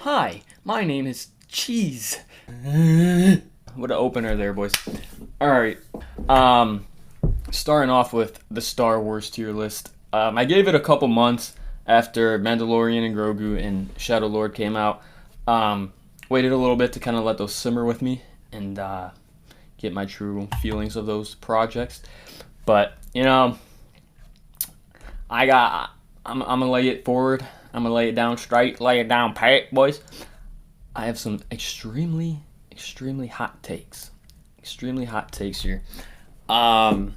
Hi, my name is Cheese. What an opener there, boys. Alright. Starting off with the Star Wars tier list. I gave it a couple months after Mandalorian and Grogu and Shadow Lord came out. Waited a little bit to kind of let those simmer with me and get my true feelings of those projects. But, I'm gonna lay it forward. I'm gonna lay it down straight, lay it down pat, boys. I have some extremely hot takes. Extremely hot takes here. I'm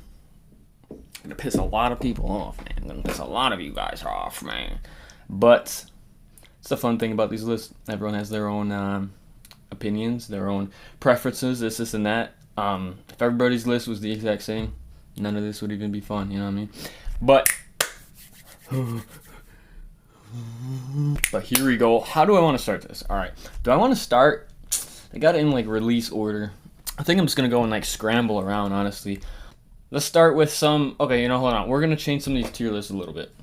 gonna piss a lot of people off, man. I'm gonna piss a lot of you guys off, man. But it's the fun thing about these lists. Everyone has their own opinions, their own preferences, this, and that. If everybody's list was the exact same, none of this would even be fun, you know what I mean? But here we go. How do I want to start this? All right. Do I want to start? I got it in like release order. I think I'm just gonna go and like scramble around. Honestly, let's start with some. Okay, hold on. We're gonna change some of these tier lists a little bit.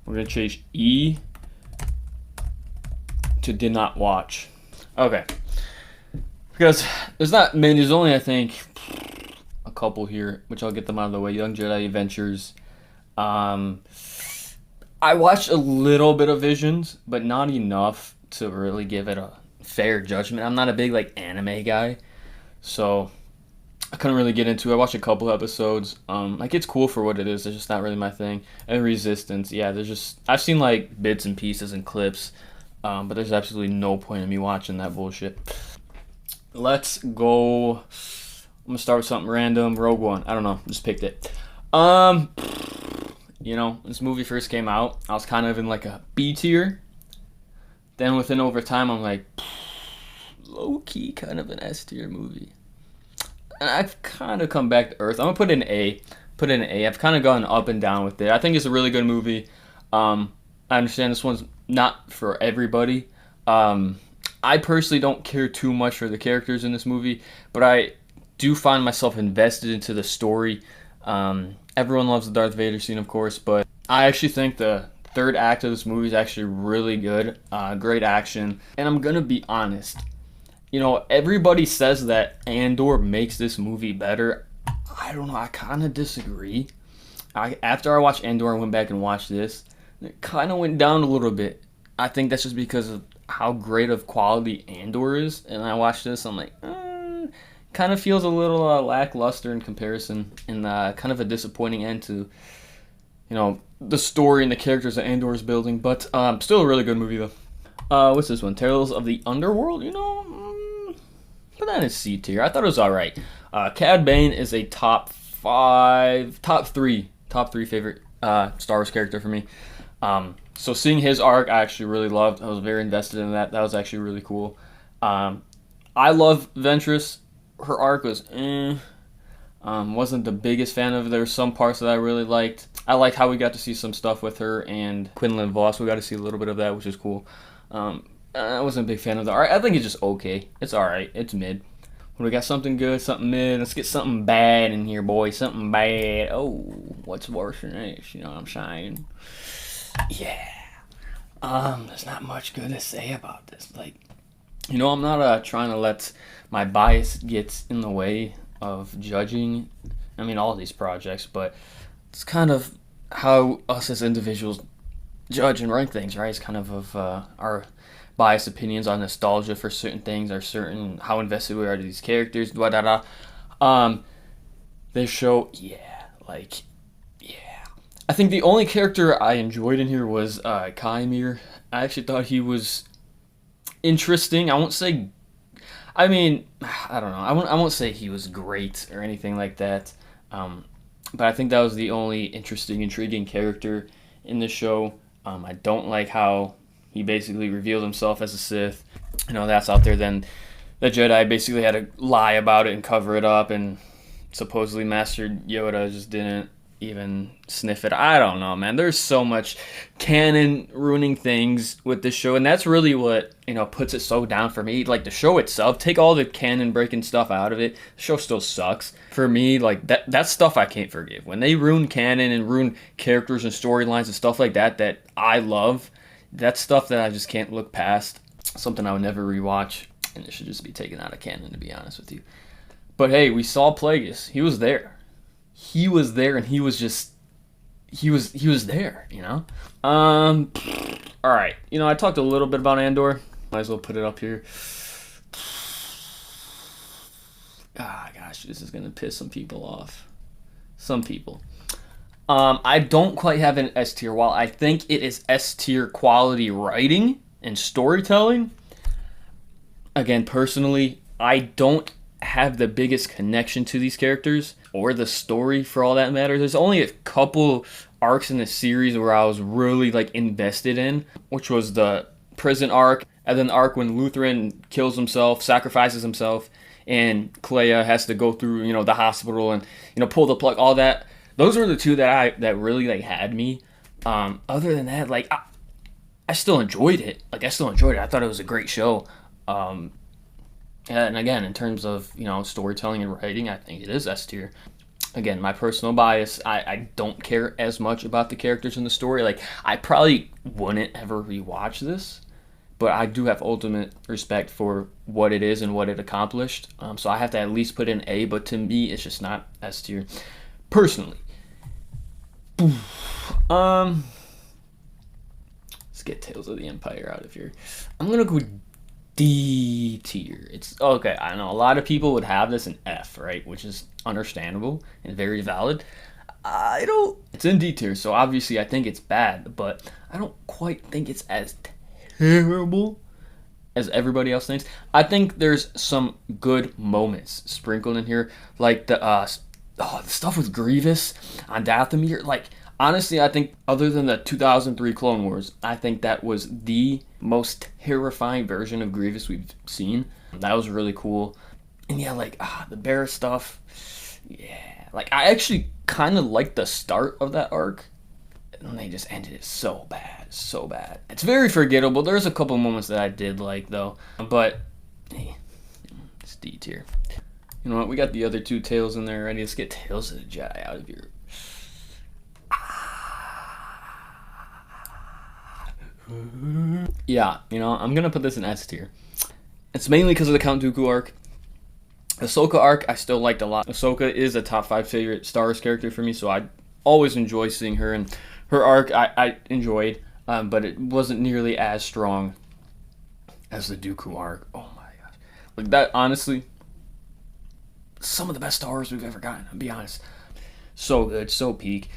We're gonna change E to did not watch. Okay. Because there's not many. There's only I think a couple here, which I'll get them out of the way. Young Jedi Adventures. I watched a little bit of Visions, but not enough to really give it a fair judgment. I'm not a big like anime guy, so I couldn't really get into it. I watched a couple episodes. Like it's cool for what it is. It's just not really my thing. And Resistance, yeah, I've seen like bits and pieces and clips, but there's absolutely no point in me watching that bullshit. Let's go. I'm gonna start with something random. Rogue One. I don't know. Just picked it. This movie first came out, I was kind of in like a B tier. Then within over time, I'm like, low key kind of an S tier movie. And I've kind of come back to earth. I'm gonna put it in A. I've kind of gone up and down with it. I think it's a really good movie. I understand this one's not for everybody. I personally don't care too much for the characters in this movie, but I do find myself invested into the story. Everyone loves the Darth Vader scene, of course, but I actually think the third act of this movie is actually really good. Great action. And I'm going to be honest. Everybody says that Andor makes this movie better. I don't know. I kind of disagree. After I watched Andor and went back and watched this, it kind of went down a little bit. I think that's just because of how great of quality Andor is. And I watched this, I'm like, kind of feels a little lackluster in comparison, and kind of a disappointing end to, the story and the characters that Andor is building. But still a really good movie though. What's this one? Tales of the Underworld. Put that in C tier. I thought it was all right. Cad Bane is a top three favorite Star Wars character for me. So seeing his arc, I actually really loved. I was very invested in that. That was actually really cool. I love Ventress. Her arc was wasn't the biggest fan of. There's some parts that I really liked. I liked how we got to see some stuff with her and Quinlan Voss. We got to see a little bit of that, which is cool. I wasn't a big fan of the art. I think it's just okay. It's alright. It's mid. When we got something good, something mid, let's get something bad in here, boy. Something bad. Oh, what's worse than this? You know what I'm saying? Yeah. There's not much good to say about this. Like, I'm not trying to let my bias get in the way of judging, all these projects, but it's kind of how us as individuals judge and rank things, right? It's kind of our biased opinions on nostalgia for certain things, or certain how invested we are to these characters, This show, I think the only character I enjoyed in here was Kymir. I actually thought he was interesting. I won't say, I don't know. I won't say he was great or anything like that. But I think that was the only interesting, intriguing character in the show. I don't like how he basically revealed himself as a Sith. That's out there. Then the Jedi basically had to lie about it and cover it up, and supposedly Master Yoda just didn't even sniff it. I don't know, man. There's so much canon ruining things with this show, and that's really what puts it so down for me. Like the show itself, take all the canon breaking stuff out of it, the show still sucks for me. Like that's stuff I can't forgive when they ruin canon and ruin characters and storylines and stuff like that I love. That's stuff that I just can't look past. Something I would never rewatch, and it should just be taken out of canon, to be honest with you. But hey, we saw Plagueis. He was there. He was there, and he was there. All right. I talked a little bit about Andor. Might as well put it up here. Ah, gosh, this is gonna piss some people off. Some people. I don't quite have an S tier. While I think it is S tier quality writing and storytelling, again, personally, I don't have the biggest connection to these characters or the story for all that matters. There's only a couple arcs in the series where I was really like invested in, which was the prison arc and then the arc when Lutheran kills himself, sacrifices himself, and Clea has to go through, the hospital and, pull the plug, all that. Those were the two that really like had me. Other than that, like I still enjoyed it. I thought it was a great show. And again, in terms of, storytelling and writing, I think it is S tier. Again, my personal bias, I don't care as much about the characters in the story. Like, I probably wouldn't ever rewatch this, but I do have ultimate respect for what it is and what it accomplished. So I have to at least put in A, but to me, it's just not S tier. Personally. Let's get Tales of the Empire out of here. I'm going to go D tier. It's okay. I know a lot of people would have this in F, right? Which is understandable and very valid. I don't. It's in D tier, so obviously I think it's bad, but I don't quite think it's as terrible as everybody else thinks. I think there's some good moments sprinkled in here, like the stuff with Grievous on Dathomir. Like, honestly, I think other than the 2003 Clone Wars, I think that was the most terrifying version of Grievous we've seen. That was really cool. And yeah, like, the bear stuff. Yeah. Like, I actually kind of liked the start of that arc. And they just ended it so bad. So bad. It's very forgettable. There's a couple moments that I did like, though. But, hey, it's D tier. You know what? We got the other two Tales in there already. Let's get Tales of the Jedi out of here. Yeah, I'm gonna put this in S tier. It's mainly because of the Count Dooku arc. Ahsoka arc, I still liked a lot. Ahsoka is a top 5 favorite Star Wars character for me, so I always enjoy seeing her. And her arc, I enjoyed, but it wasn't nearly as strong as the Dooku arc. Oh my gosh. Like, that, honestly, some of the best Star Wars we've ever gotten, I'll be honest. So good, so peak.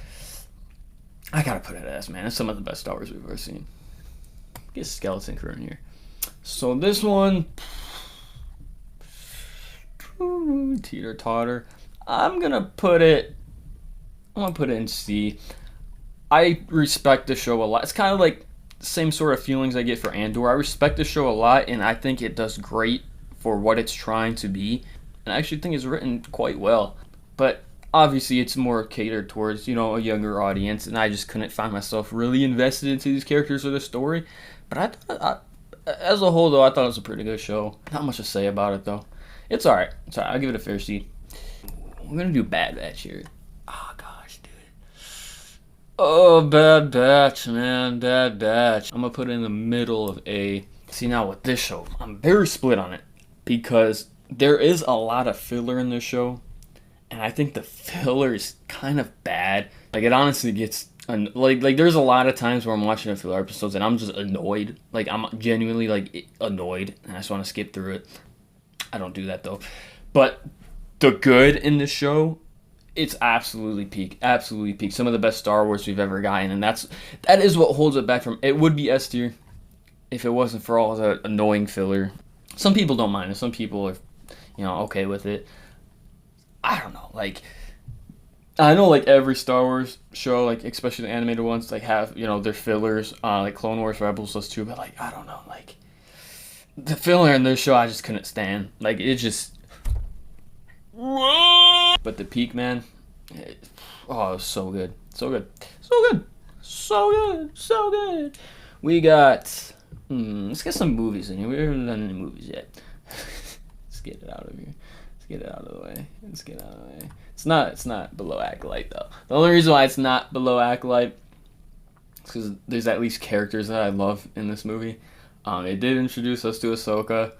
I gotta put it as, man. It's some of the best Star Wars we've ever seen. Get Skeleton Crew in here. So this one, teeter totter. I'm gonna put it in C. I respect the show a lot. It's kind of like the same sort of feelings I get for Andor. I respect the show a lot, and I think it does great for what it's trying to be. And I actually think it's written quite well. But obviously, it's more catered towards, a younger audience, and I just couldn't find myself really invested into these characters or the story. But as a whole, though, I thought it was a pretty good show. Not much to say about it, though. It's alright. I'll give it a fair C. We're gonna do Bad Batch here. Oh, gosh, dude. Oh, Bad Batch, man. Bad Batch. I'm gonna put it in the middle of A. See, now with this show, I'm very split on it. Because there is a lot of filler in this show. And I think the filler is kind of bad. Like, it honestly gets... Like there's a lot of times where I'm watching a filler episodes and I'm just annoyed. Like, I'm genuinely, like, annoyed. And I just want to skip through it. I don't do that, though. But the good in this show, it's absolutely peak. Absolutely peak. Some of the best Star Wars we've ever gotten. And that is what holds it back from... It would be S tier if it wasn't for all the annoying filler. Some people don't mind it. Some people are, okay with it. I don't know, like, I know, like, every Star Wars show, like, especially the animated ones, like, have, their fillers, like, Clone Wars, Rebels, those two, but, like, I don't know, like, the filler in this show, I just couldn't stand, like, it just, but the peak, man, it was so good, so good, so good, so good, so good. We got, let's get some movies in here. We haven't done any movies yet. Let's get it out of here. Get it out of the way. Let's get it out of the way. It's not below Acolyte, though. The only reason why it's not below Acolyte because there's at least characters that I love in this movie. It did introduce us to Ahsoka.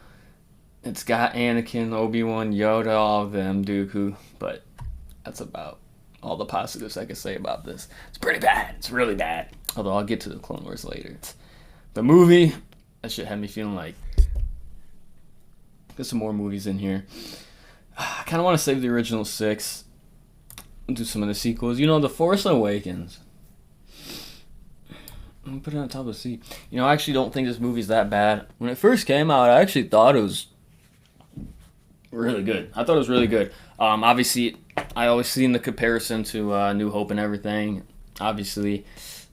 It's got Anakin, Obi-Wan, Yoda, all of them, Dooku, but that's about all the positives I can say about this. It's pretty bad. It's really bad. Although I'll get to the Clone Wars later. The movie, that shit had me feeling like there's some more movies in here. I kind of want to save the original 6 and do some of the sequels. You know, The Force Awakens. I'm gonna put it on top of the C. You know, I actually don't think this movie's that bad. When it first came out, I actually thought it was really good. I thought it was really good. Obviously, I always seen the comparison to New Hope and everything, obviously.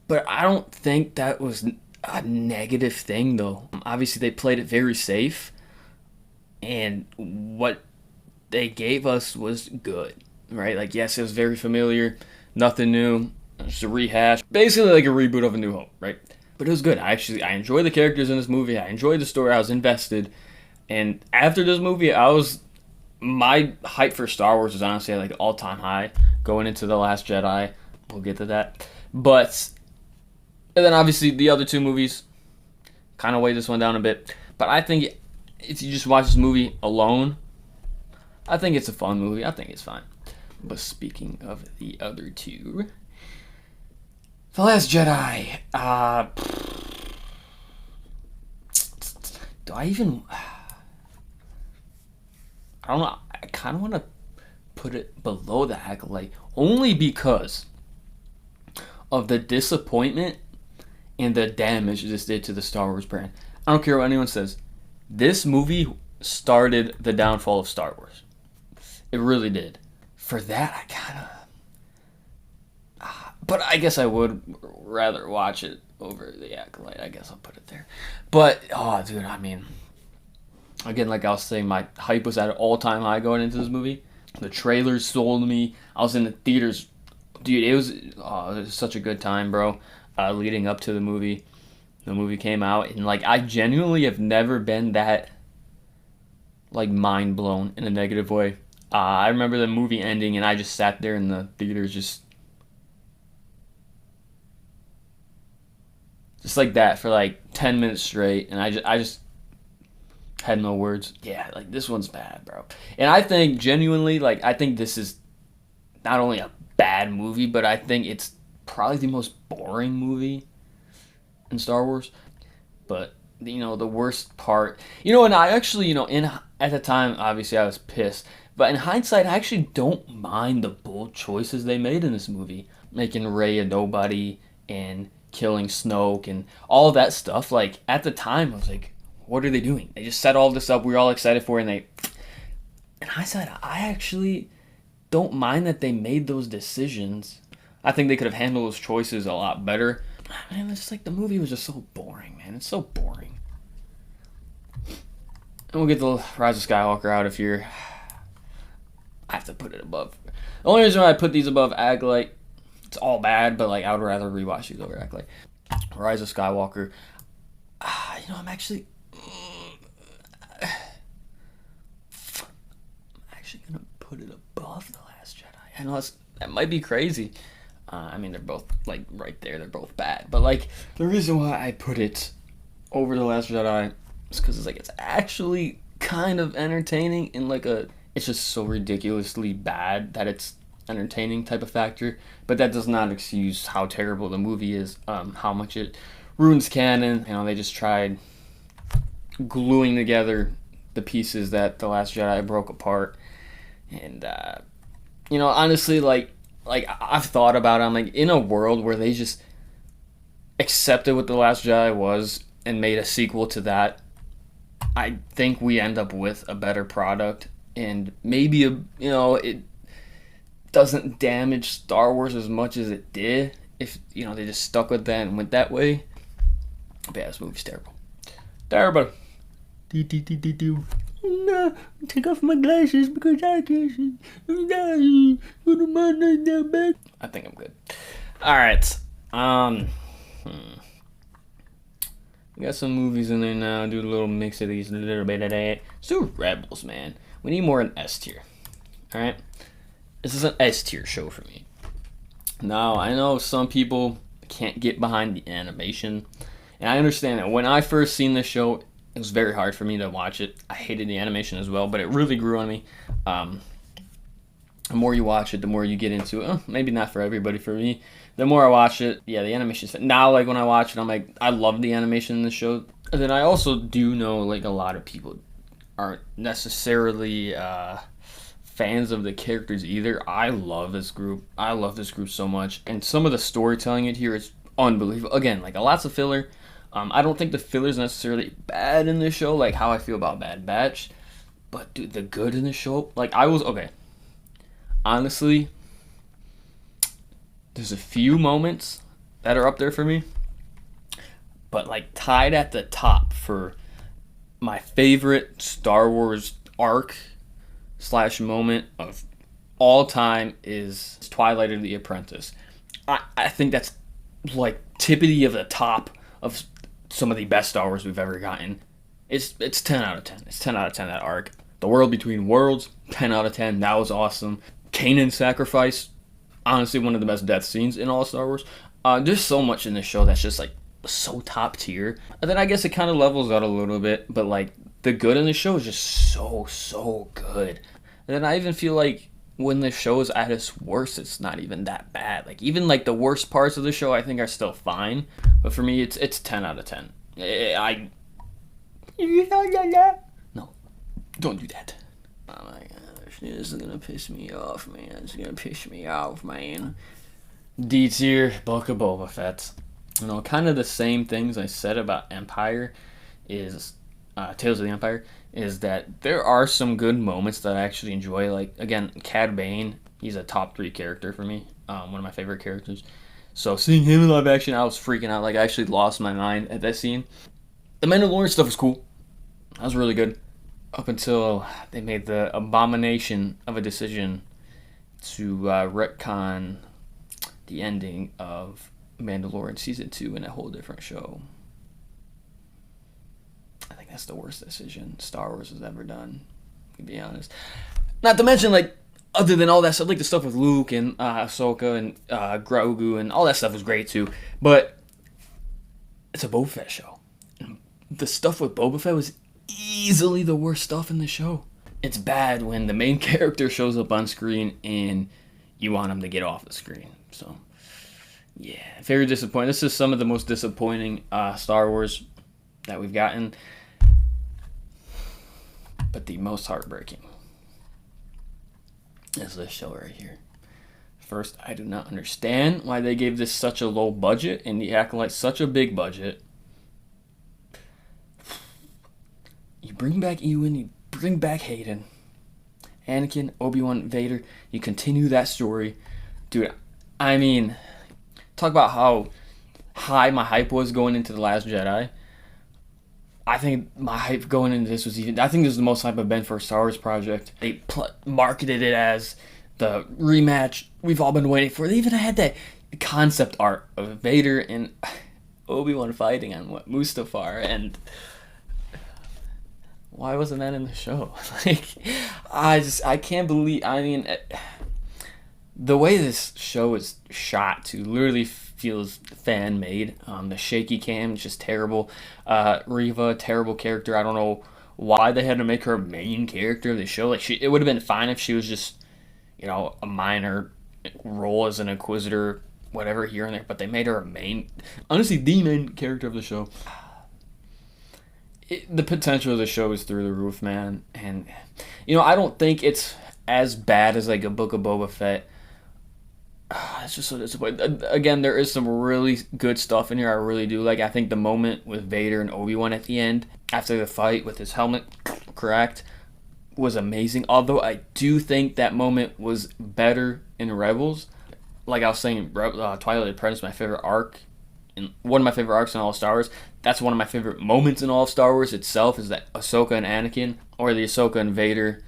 But I don't think that was a negative thing, though. Obviously, they played it very safe. And what they gave us was good, right? Like, yes, it was very familiar. Nothing new. Just a rehash. Basically like a reboot of A New Hope, right? But it was good. I enjoy the characters in this movie. I enjoyed the story. I was invested. And after this movie, my hype for Star Wars was honestly at like all-time high going into The Last Jedi. We'll get to that. And then obviously the other 2 movies kind of weighed this one down a bit. But I think if you just watch this movie alone, I think it's a fun movie. I think it's fine. But speaking of the other 2, The Last Jedi. Do I even... I don't know. I kind of want to put it below the Acolyte. Only because of the disappointment and the damage this did to the Star Wars brand. I don't care what anyone says. This movie started the downfall of Star Wars. It really did. For that, I kind of... But I guess I would rather watch it over The Acolyte. I guess I'll put it there. But, oh, dude, I mean... Again, like I was saying, my hype was at an all-time high going into this movie. The trailers sold me. I was in the theaters. Dude, it was such a good time, bro, leading up to the movie. The movie came out, and, like, I genuinely have never been that, like, mind-blown in a negative way. I remember the movie ending, and I just sat there in the theaters just like that for, like, 10 minutes straight, and I just had no words. Yeah, like, this one's bad, bro. And I think, genuinely, like, I think this is not only a bad movie, but I think it's probably the most boring movie in Star Wars. But, you know, the worst part... You know, and I actually, you know, at the time, obviously, I was pissed. But in hindsight, I actually don't mind the bold choices they made in this movie. Making Rey a nobody and killing Snoke and all that stuff. Like, at the time, I was like, what are they doing? They just set all this up. We were all excited for it, and they... In hindsight, I actually don't mind that they made those decisions. I think they could have handled those choices a lot better. Man, it's just like the movie was just so boring, man. It's so boring. And we'll get the Rise of Skywalker out of here. I have to put it above. The only reason why I put these above Acolyte, it's all bad, but like I would rather rewatch these over Acolyte. Rise of Skywalker. You know, I'm actually gonna put it above The Last Jedi. I know that might be crazy. I mean, they're both like right there. They're both bad, but like the reason why I put it over The Last Jedi is because it's actually kind of entertaining in like a. It's just so ridiculously bad that it's entertaining type of factor. But that does not excuse how terrible the movie is. How much it ruins canon. You know, they just tried gluing together the pieces that The Last Jedi broke apart. And you know, honestly, like I've thought about it. I'm like, in a world where they just accepted what The Last Jedi was and made a sequel to that, I think we end up with a better product, and maybe it doesn't damage Star Wars as much as it did if they just stuck with that and went that way. But yeah, this movie's terrible. Terrible. No, take off my glasses because I can't see. I think I'm good. Alright. We got some movies in there now. Do a little mix of these, a little bit of that. Let's do Rebels, man. We need more an S tier. Alright? This is an S tier show for me. Now, I know some people can't get behind the animation. And I understand that when I first seen this show, it was very hard for me to watch it. I hated the animation as well, but it really grew on me. The more you watch it, the more you get into it. Maybe not for everybody. For me, the more I watch it, yeah, the animation's now, like, when I watch it, I'm like, I love the animation in the show. And then I also do know, like, a lot of people aren't necessarily fans of the characters either. I love this group. I love this group so much. And some of the storytelling in here is unbelievable. Again, like, lots of filler. I don't think the filler is necessarily bad in this show, like how I feel about Bad Batch. But, dude, the good in the show, like, okay. Honestly, there's a few moments that are up there for me. But, like, tied at the top for my favorite Star Wars arc / moment of all time is Twilight of the Apprentice. I think that's, like, tippity of the top of some of the best Star Wars we've ever gotten. It's 10 out of 10. It's 10 out of 10, that arc. The World Between Worlds, 10 out of 10. That was awesome. Kanan's sacrifice, honestly, one of the best death scenes in all Star Wars. There's so much in this show that's just, like, so top tier. And then I guess it kind of levels out a little bit, but, like, the good in the show is just so good. And then I even feel like when the show is at its worst, it's not even that bad. Like, even, like, the worst parts of the show I think are still fine, but for me it's 10 out of 10. No, don't do that. Oh my gosh, this is gonna piss me off, man. It's gonna piss me off, man. D tier, Book of Boba Fett. You know, kind of the same things I said about Empire is Tales of the Empire, is that there are some good moments that I actually enjoy. Like, again, Cad Bane, he's a top 3 character for me, one of my favorite characters. So seeing him in live action, I was freaking out. Like, I actually lost my mind at that scene. The Mandalorian stuff was cool. That was really good. Up until they made the abomination of a decision to retcon the ending of Mandalorian Season 2 in a whole different show. I think that's the worst decision Star Wars has ever done, to be honest. Not to mention, like, other than all that stuff, like the stuff with Luke and Ahsoka and Grogu and all that stuff was great too. But it's a Boba Fett show. The stuff with Boba Fett was easily the worst stuff in the show. It's bad when the main character shows up on screen and you want him to get off the screen. So, yeah, very disappointing. This is some of the most disappointing Star Wars that we've gotten, but the most heartbreaking is this show right here. First, I do not understand why they gave this such a low budget and the Acolyte such a big budget. You bring back Ewan, you bring back Hayden, Anakin, Obi-Wan, Vader, you continue that story. Dude, I mean, talk about how high my hype was going into The Last Jedi. I think my hype going into this was I think this is the most hype I've been for a Star Wars project. They marketed it as the rematch we've all been waiting for. They even had that concept art of Vader and Obi-Wan fighting on Mustafar, and why wasn't that in the show? Like, I can't believe, I mean, the way this show is shot to literally feels fan made. The shaky cam is just terrible. Reva, terrible character. I don't know why they had to make her a main character of the show. Like, it would have been fine if she was just, you know, a minor role as an Inquisitor, whatever, here and there. But they made her a main, honestly, the main character of the show. The potential of the show is through the roof, man. And, you know, I don't think it's as bad as, like, a Book of Boba Fett. It's just so disappointing. Again, there is some really good stuff in here. I really do. Like, I think the moment with Vader and Obi-Wan at the end, after the fight with his helmet cracked, was amazing. Although I do think that moment was better in Rebels. Like I was saying, Twilight of the Apprentice, my favorite arc, and one of my favorite arcs in all of Star Wars. That's one of my favorite moments in all of Star Wars itself, is that Ahsoka and Anakin, or the Ahsoka and Vader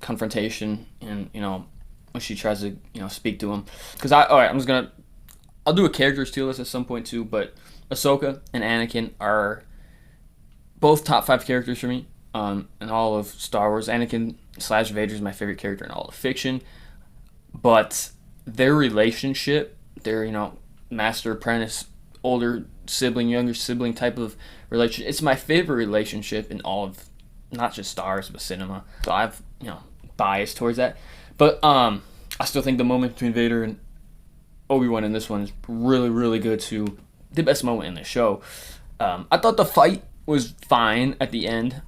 confrontation, and, you know, when she tries to, you know, speak to him. Because I'll do a characters tier list at some point too, but Ahsoka and Anakin are both top 5 characters for me in all of Star Wars. Anakin / Vader is my favorite character in all of fiction, but their relationship, their, you know, master apprentice, older sibling, younger sibling type of relationship. It's my favorite relationship in all of not just Star Wars but cinema. So I've bias towards that. But I still think the moment between Vader and Obi-Wan in this one is really, really good too. The best moment in the show. I thought the fight was fine at the end.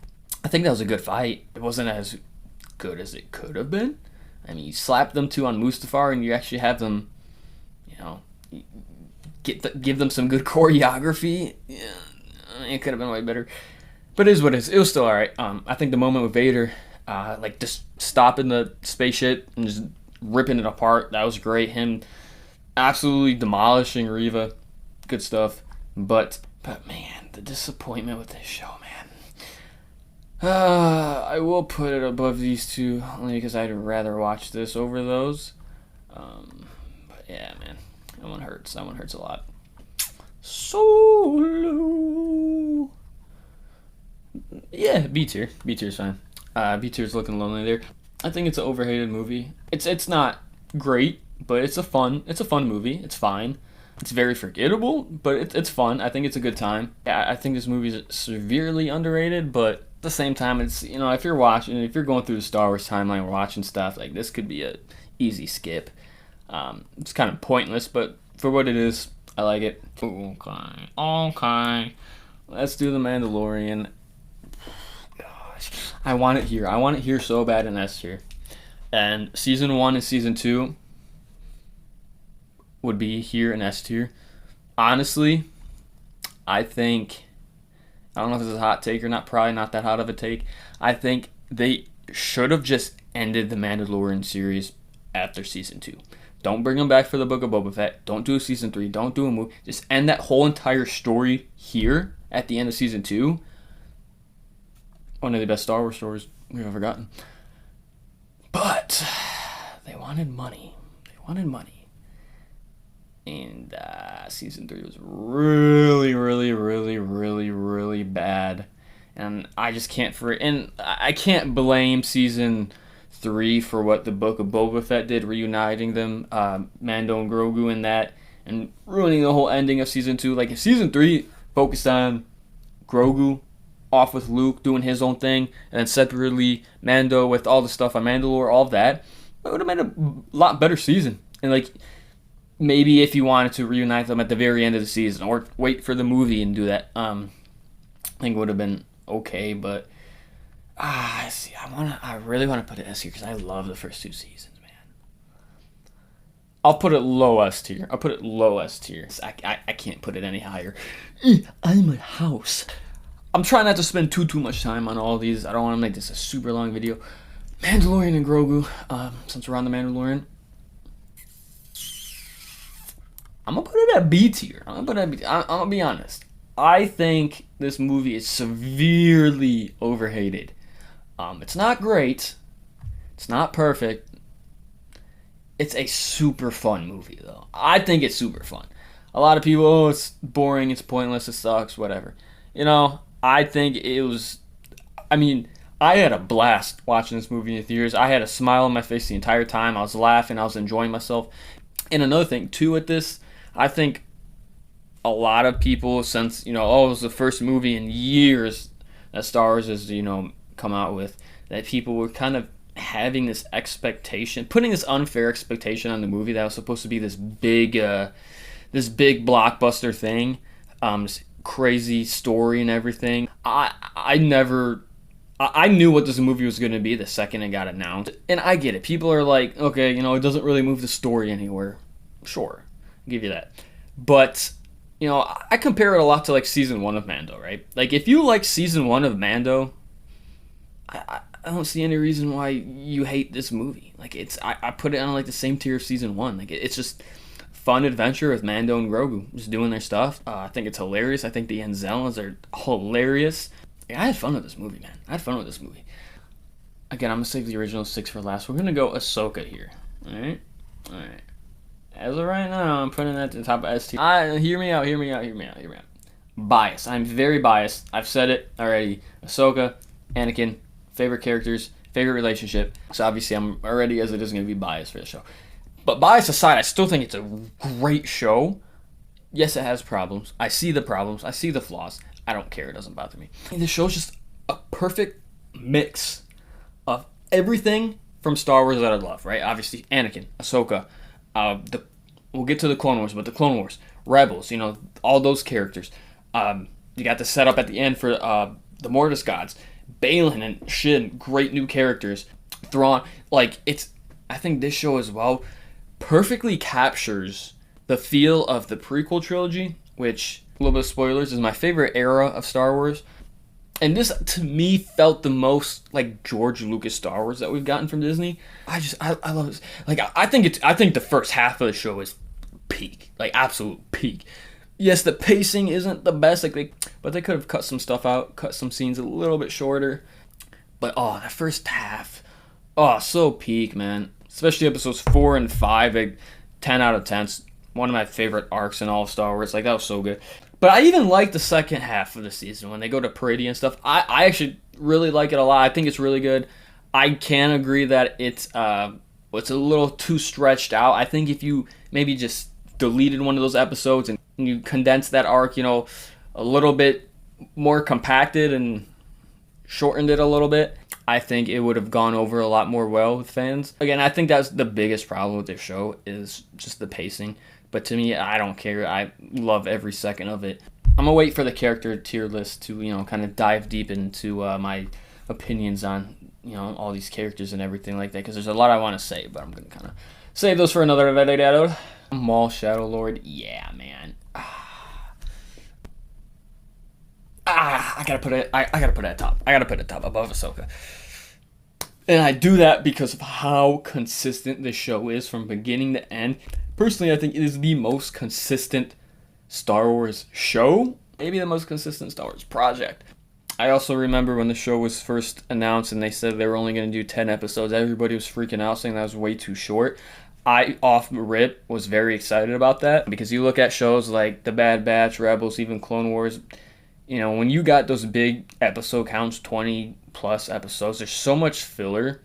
I think that was a good fight. It wasn't as good as it could have been. I mean, you slap them two on Mustafar and you actually have them, give them some good choreography. Yeah, it could have been way better. But it is what it is. It was still alright. I think the moment with Vader, just stopping the spaceship and just ripping it apart, that was great. Him absolutely demolishing Reva, good stuff. But man, the disappointment with this show, man. I will put it above these two only because I'd rather watch this over those. But yeah, man, that one hurts. That one hurts a lot. Solo. Yeah, B tier. B tier's fine. B tier's looking lonely there. I think it's an overhated movie. It's not great, but it's a fun movie. It's fine. It's very forgettable, but it's fun. I think it's a good time. Yeah, I think this movie is severely underrated, but at the same time, it's if you're going through the Star Wars timeline, we're watching stuff like this could be a easy skip. It's kind of pointless, but for what it is, I like it. Okay. Let's do The Mandalorian. Gosh, I want it here. I want it here so bad in S tier. And season 1 and season 2 would be here in S tier. Honestly, I don't know if this is a hot take or not, probably not that hot of a take. I think they should have just ended the Mandalorian series after season 2. Don't bring them back for the Book of Boba Fett. Don't do a season 3. Don't do a movie. Just end that whole entire story here at the end of season 2. One of the best Star Wars stories we've ever gotten. But they wanted money. And season 3 was really, really, really, really, really bad. And I just can't I can't blame season 3 for what the Book of Boba Fett did, reuniting them, Mando and Grogu in that, and ruining the whole ending of season 2. Like, if season 3 focused on Grogu off with Luke doing his own thing, and then separately Mando with all the stuff on Mandalore, all of that, it would have made a lot better season. And like, maybe if you wanted to reunite them at the very end of the season, or wait for the movie and do that, I think it would have been okay. But I really want to put it S tier because I love the first 2 seasons, man. I'll put it low S tier. I can't put it any higher. I'm a house. I'm trying not to spend too much time on all these. I don't want to make this a super long video. Mandalorian and Grogu. Since we're on the Mandalorian, I'm gonna put it at B tier. I'm gonna be honest. I think this movie is severely overhated. It's not great. It's not perfect. It's a super fun movie, though. I think it's super fun. A lot of people, it's boring, it's pointless, it sucks, whatever. I think it was. I had a blast watching this movie in the theaters. I had a smile on my face the entire time. I was laughing. I was enjoying myself. And another thing, too, with this, I think a lot of people, since, it was the first movie in years that Star Wars has, come out with, that people were kind of having this expectation, putting this unfair expectation on the movie that was supposed to be this big blockbuster thing, this crazy story and everything. I knew what this movie was going to be the second it got announced. And I get it. People are like, okay, it doesn't really move the story anywhere. Sure, I'll give you that. But, I compare it a lot to, like, season 1 of Mando, right? Like, if you like season 1 of Mando, I don't see any reason why you hate this movie. Like, I put it on, like, the same tier of season 1. Like, it's just fun adventure with Mando and Grogu just doing their stuff. I think it's hilarious. I think the Anzellas are hilarious. I had fun with this movie, man. Again, I'm going to save the original 6 for last. We're going to go Ahsoka here. Alright. As of right now, I'm putting that to the top of S tier. Hear me out. Bias. I'm very biased. I've said it already. Ahsoka, Anakin, favorite characters, favorite relationship. So obviously I'm already, as it is, going to be biased for the show. But bias aside, I still think it's a great show. Yes, it has problems. I see the problems. I see the flaws. I don't care. It doesn't bother me. And the show's just a perfect mix of everything from Star Wars that I love, right? Obviously, Anakin, Ahsoka, we'll get to the Clone Wars, but the Clone Wars, Rebels, all those characters. You got the setup at the end for the Mortis gods, Balin and Shin, great new characters. Thrawn, I think this show as well perfectly captures the feel of the prequel trilogy, which, a little bit of spoilers, is my favorite era of Star Wars. And this, to me, felt the most like George Lucas Star Wars that we've gotten from Disney. I love this. I think the first half of the show is peak, like absolute peak. Yes, the pacing isn't the best, but they could have cut some stuff out, cut some scenes a little bit shorter. But that first half, so peak, man. Especially episodes 4 and 5, 10 out of 10. One of my favorite arcs in all of Star Wars. That was so good. But I even like the second half of the season when they go to Peridea and stuff. I actually really like it a lot. I think it's really good. I can agree that it's a little too stretched out. I think if you maybe just deleted one of those episodes and you condensed that arc, a little bit more compacted and shortened it a little bit, I think it would have gone over a lot more well with fans. Again, I think that's the biggest problem with this show is just the pacing. But to me, I don't care. I love every second of it. I'm going to wait for the character tier list to, kind of dive deep into my opinions on, all these characters and everything like that. Because there's a lot I want to say, but I'm going to kind of save those for another video. Maul Shadow Lord. Yeah, man. I gotta put it at top. I gotta put it top above Ahsoka. And I do that because of how consistent this show is from beginning to end. Personally, I think it is the most consistent Star Wars show. Maybe the most consistent Star Wars project. I also remember when the show was first announced and they said they were only going to do 10 episodes. Everybody was freaking out saying that was way too short. I, off rip, was very excited about that. Because you look at shows like The Bad Batch, Rebels, even Clone Wars. When you got those big episode counts, 20 plus episodes, there's so much filler.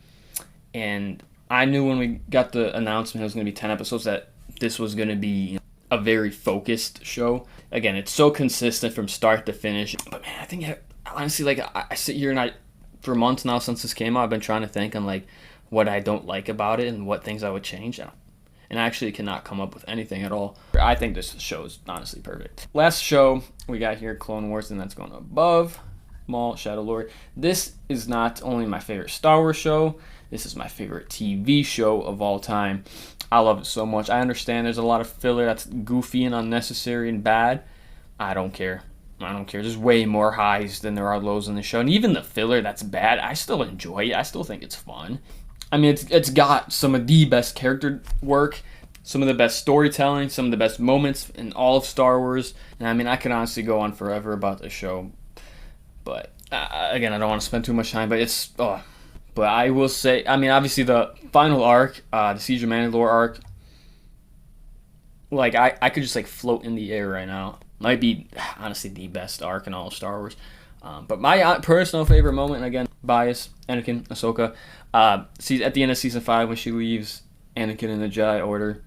And I knew when we got the announcement it was going to be 10 episodes that this was going to be a very focused show. Again, it's so consistent from start to finish. But man, I think honestly, I sit here and for months now since this came out, I've been trying to think on what I don't like about it and what things I would change. And I actually cannot come up with anything at all. I think this show is honestly perfect. Last show we got here, Clone Wars, and that's going above Maul Shadow Lord. This is not only my favorite Star Wars show, this is my favorite TV show of all time. I love it so much. I understand there's a lot of filler that's goofy and unnecessary and bad. I don't care. There's way more highs than there are lows in the show. And even the filler that's bad, I still enjoy it. I still think it's fun. I mean, it's got some of the best character work, some of the best storytelling, some of the best moments in all of Star Wars. And I mean, I could honestly go on forever about this show. But, again, I don't want to spend too much time. But But I will say, I mean, obviously the final arc, the Siege of Mandalore arc, I could just float in the air right now. Might be honestly the best arc in all of Star Wars. But my personal favorite moment, and again, bias, Anakin, Ahsoka, at the end of season 5 when she leaves Anakin in the Jedi Order,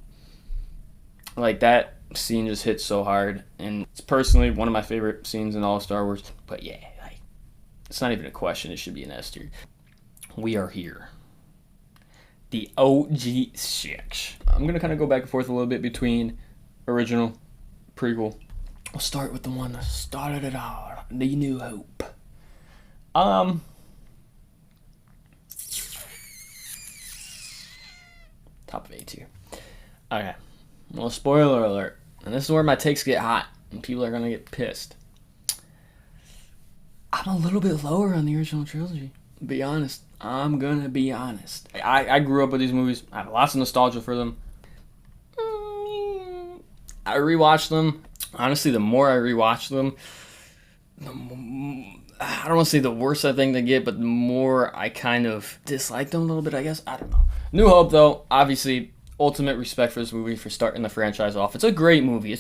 that scene just hits so hard, and it's personally one of my favorite scenes in all of Star Wars. But yeah, it's not even a question. It should be an S tier. We are here. The OG 6. I'm going to kind of go back and forth a little bit between original, prequel. We'll start with the one that started it all. The New Hope. Top of A tier. Okay. Well, spoiler alert. And this is where my takes get hot. And people are going to get pissed. I'm a little bit lower on the original trilogy. To be honest. I'm gonna be honest. I grew up with these movies. I have lots of nostalgia for them. I rewatched them. Honestly, the more I rewatch them, I don't want to say the worse I think they get, but the more I kind of dislike them a little bit, I guess. I don't know. New Hope, though, obviously, ultimate respect for this movie for starting the franchise off. It's a great movie.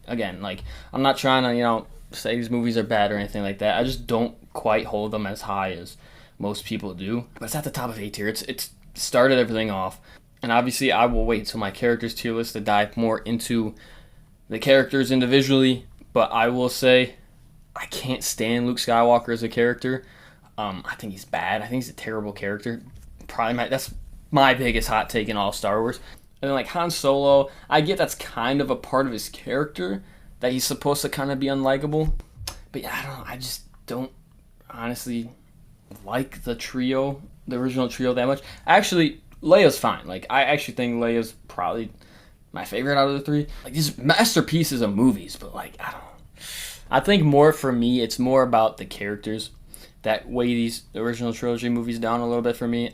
Again, I'm not trying to, say these movies are bad or anything like that. I just don't quite hold them as high as most people do. But it's at the top of A tier. It's started everything off. And obviously, I will wait till my characters tier list to dive more into the characters individually, but I will say I can't stand Luke Skywalker as a character. I think he's bad. I think he's a terrible character. That's my biggest hot take in all Star Wars. And then like Han Solo, I get that's kind of a part of his character that he's supposed to kind of be unlikable. But yeah, I don't know. I just don't honestly like the original trio that much. Actually, Leia's fine. Like I actually think Leia's probably my favorite out of the three. Like these masterpieces of movies, but like I don't know. I think more for me, it's more about the characters that weigh these original trilogy movies down a little bit for me.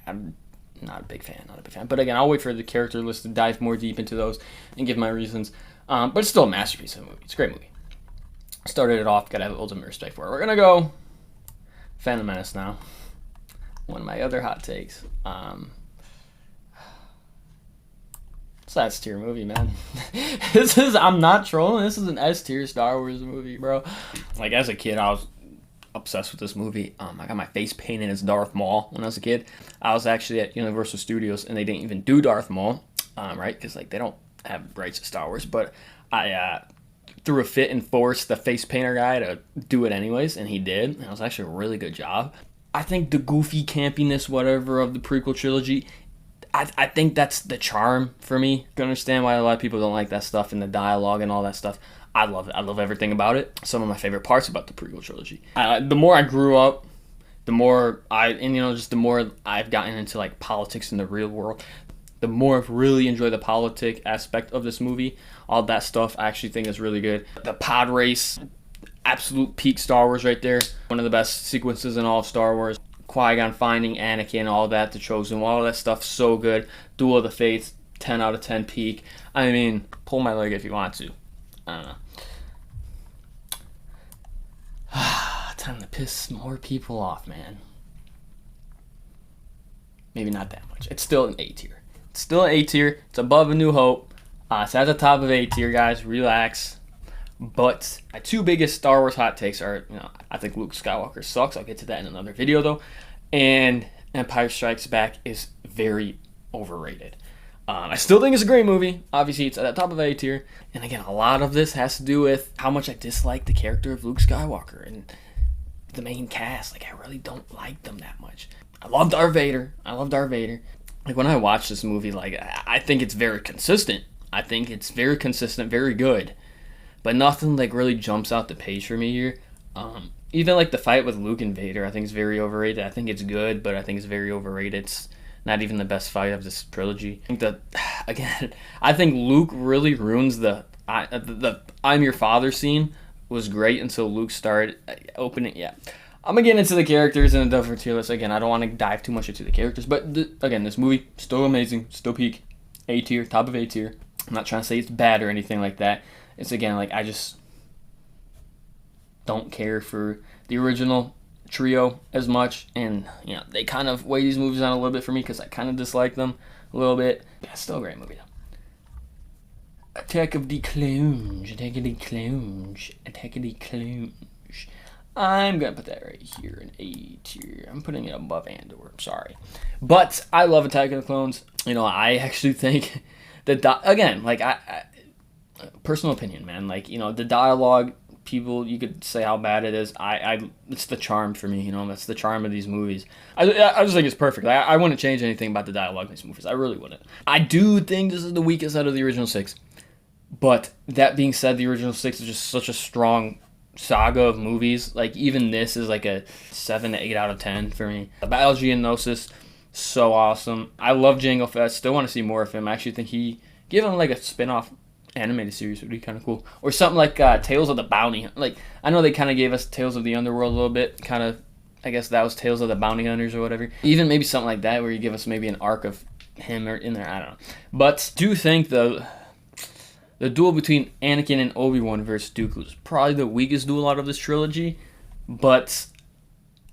I'm not a big fan. But again, I'll wait for the character list to dive more deep into those and give my reasons. But it's still a masterpiece of a movie. It's a great movie. Started it off, gotta have ultimate respect for it. We're gonna go Phantom Menace now. One of my other hot takes. It's an S tier movie, man. I'm not trolling. This is an S tier Star Wars movie, bro. Like as a kid, I was obsessed with this movie. I got my face painted as Darth Maul when I was a kid. I was actually at Universal Studios, and they didn't even do Darth Maul, right? Because like they don't have rights to Star Wars. But I threw a fit and forced the face painter guy to do it anyways, and he did. And it was actually a really good job. I think the goofy campiness, whatever, of the prequel trilogy, I think that's the charm for me. You can understand why a lot of people don't like that stuff and the dialogue and all that stuff. I love it. I love everything about it. Some of my favorite parts about the prequel trilogy. The more I grew up, the more the more I've gotten into like politics in the real world, the more I've really enjoyed the politic aspect of this movie. All that stuff I actually think is really good. The pod race, absolute peak Star Wars right there. One of the best sequences in all of Star Wars. Qui-Gon finding Anakin, all that, the Chosen One, all that stuff, so good. Duel of the Fates, 10 out of 10 peak. I mean, pull my leg if you want to. I don't know. Time to piss more people off, man. Maybe not that much. It's still an A tier. It's still an A tier. It's above A New Hope. It's at the top of A tier, guys. Relax. But my two biggest Star Wars hot takes are, I think Luke Skywalker sucks. I'll get to that in another video, though. And Empire Strikes Back is very overrated. I still think it's a great movie. Obviously, it's at the top of A tier. And again, a lot of this has to do with how much I dislike the character of Luke Skywalker and the main cast. Like, I really don't like them that much. I love Darth Vader. Like, when I watch this movie, like, I think it's very consistent. Very good. But nothing like really jumps out the page for me here. Even like the fight with Luke and Vader, I think is very overrated. I think it's good, but I think it's very overrated. It's not even the best fight of this trilogy. I think Luke really ruins the I'm your father scene was great until Luke started opening. Yeah, I'm gonna get into the characters in a different tier list. Again, I don't want to dive too much into the characters, but again, this movie still amazing, still peak A tier, top of A tier. I'm not trying to say it's bad or anything like that. It's again, like, I just don't care for the original trio as much. And, they kind of weigh these movies on a little bit for me because I kind of dislike them a little bit. Yeah, still a great movie, though. Attack of the Clones. I'm going to put that right here in A tier. I'm putting it above Andor. I'm sorry. But I love Attack of the Clones. I actually think that, again, like, personal opinion, man. Like, the dialogue, people, you could say how bad it is. It's the charm for me, that's the charm of these movies. I just think it's perfect. I wouldn't change anything about the dialogue in these movies. I really wouldn't. I do think this is the weakest out of the original 6. But that being said, the original 6 is just such a strong saga of movies. Like, even this is like a 7 to 8 out of 10 for me. The Battle of Geonosis, so awesome. I love Jango Fett. Still want to see more of him. I actually think give him like a spin-off animated series would be kind of cool, or something like Tales of the Bounty. Like, I know they kind of gave us Tales of the Underworld a little bit, kind of. I guess that was Tales of the Bounty Hunters or whatever. Even maybe something like that, where you give us maybe an arc of him or in there. I don't know. But do think the duel between Anakin and Obi-Wan versus Dooku is probably the weakest duel out of this trilogy. But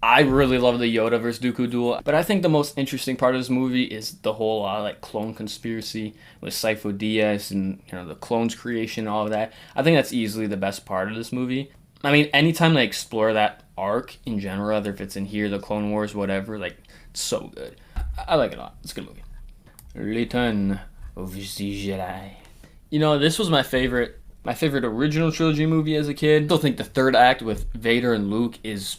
I really love the Yoda versus Dooku duel. But I think the most interesting part of this movie is the whole like clone conspiracy with Sifo Dyas and the clones creation and all of that. I think that's easily the best part of this movie. I mean, anytime they explore that arc in general, whether if it's in here, the Clone Wars, whatever, like, it's so good. I like it a lot. It's a good movie. Return of the Jedi. You know, this was my favorite original trilogy movie as a kid. I still think the third act with Vader and Luke is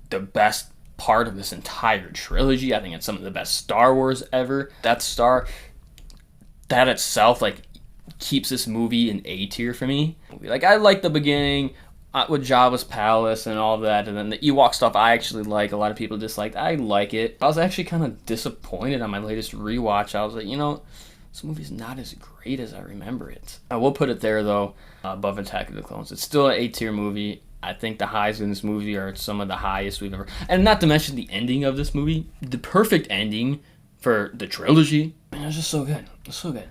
the best part of this entire trilogy. I think it's some of the best Star Wars ever. That itself, like, keeps this movie in A tier for me. Like, I like the beginning with Jabba's palace and all that, and then the Ewok stuff I actually like. A lot of people disliked. I like it. I was actually kind of disappointed on my latest rewatch. I was like, you know, this movie's not as great as I remember it. I will put it there though, above Attack of the Clones. It's still an A tier movie. I think the highs in this movie are some of the highest we've ever. And not to mention the ending of this movie, the perfect ending for the trilogy. Man, it's just so good. It's so good.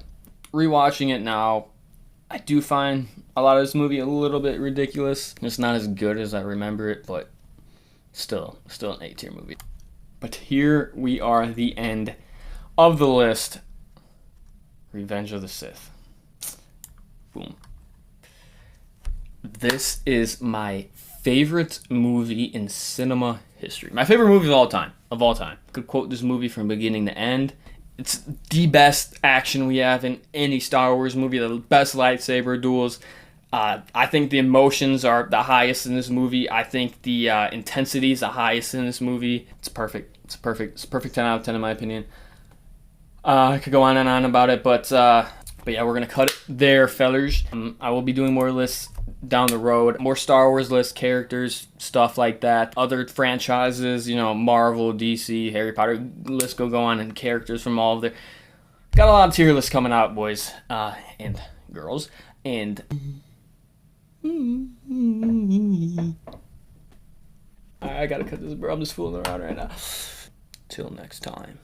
Rewatching it now, I do find a lot of this movie a little bit ridiculous. It's not as good as I remember it, but still an A tier movie. But here we are at the end of the list. Revenge of the Sith. Boom. This is my favorite movie in cinema history. My favorite movie of all time. I could quote this movie from beginning to end. It's the best action we have in any Star Wars movie. The best lightsaber duels. I think the emotions are the highest in this movie. I think the intensity is the highest in this movie. It's perfect. It's a perfect 10 out of 10 in my opinion. I could go on and on about it, but yeah, we're gonna cut it there, fellers. I will be doing more lists down the road, more Star Wars lists, characters, stuff like that. Other franchises, you know, Marvel, DC, Harry Potter, list go on, and characters from all of their. Got a lot of tier lists coming out, boys and girls, and I gotta cut this, bro. I'm just fooling around right now. Till next time.